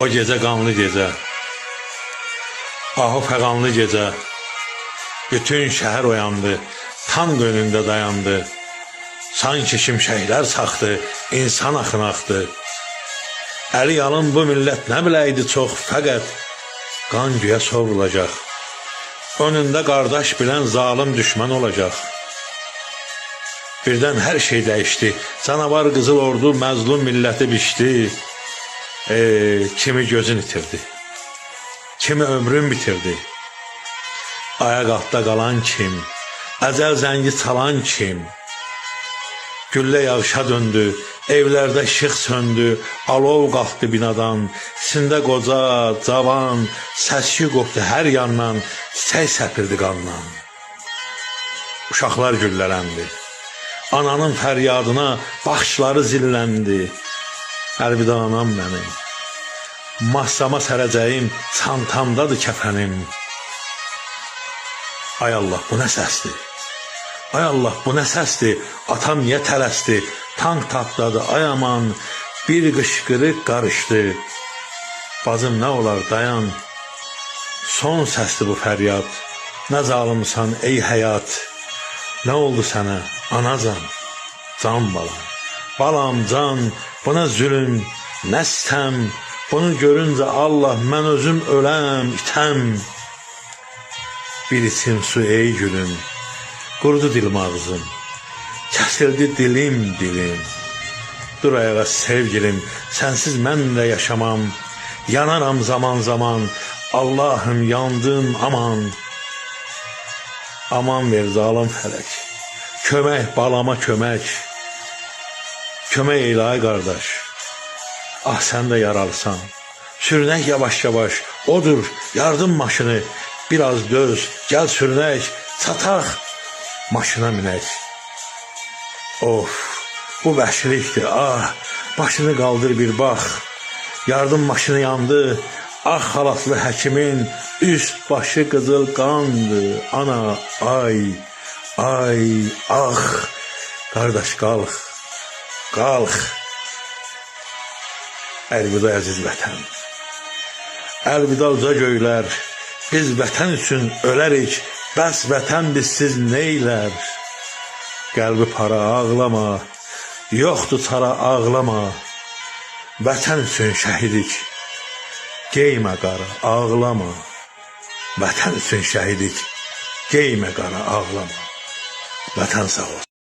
O gecə qanlı gecə, ahı fəqanlı gecə, bütün şəhər oyandı, tank önündə dayandı. Sanki şimşəklər çaxdı, insan axını axdı. Əli yalın bu millət nə biləydi çox, fəqət qan güyə sovrulacaq. Önündə qardaş bilən zalim düşmən olacaq. Birdən hər şey dəyişdi, canavar qızıl ordu məzlum milləti biçdi. Kimi gözün itirdi, kimi ömrün bitirdi. Ayaq altda qalan kim, əcəl zəngi çalan kim? Güllə yağışa döndü, evlərdə işıq söndü, alov qalxdı binadan, sində qoca, cavan, səs-küy qopdu hər yandan, çiçək səpirdi qandan. Uşaqlar güllələndi, ananın fəryadına baxışları zilləndi. Əlvida anam mənim, masama sərəcəyim, çantamdadır kəfənim. Ay Allah, bu nə səsdir? Ay Allah, bu nə səsdir? Atam niyə tələsdi? Tank tapdadı, ay aman, bir qışqırıq qarışdı. Bacım nə olar, dayan, son səsdir bu fəryad. Nə zalımsan ey həyat, nə oldu sənə anacan, can balam? Balam, can, buna zülüm, nə istəm, bunu görüncə Allah, mən özüm öləm, itəm. Bir içim su ey gülüm, qurudu dilim ağzım, kəsildi dilim. Dur ayağa sevgilim, sənsiz mən də yaşamam, yanaram zaman zaman, Allahım yandım aman. Aman ver zalim fələk, kömək balama kömək. Kömək eylə ay qardaş, ah sən də yaralsan. Sürünək yavaş-yavaş, odur yardım maşını. Biraz döz, gəl sürünək, çataq, maşına minək. Of, bu vəhşilikdir, ah, başını qaldır bir bax. Yardım maşını yandı, ah xalatlı həkimin, üst başı qızıl qandı. Ana, ay, ah, qardaş qalx. Qalx, əlvida əziz vətən, əlvida uca göylər, biz vətən üçün ölərik, bəs vətən bizsiz neylər? Qəlbi para ağlama, yoxdur çara ağlama, vətən üçün şəhidik, geymə qara ağlama. Vətən üçün şəhidik, geymə qara ağlama, vətən sağ olsun.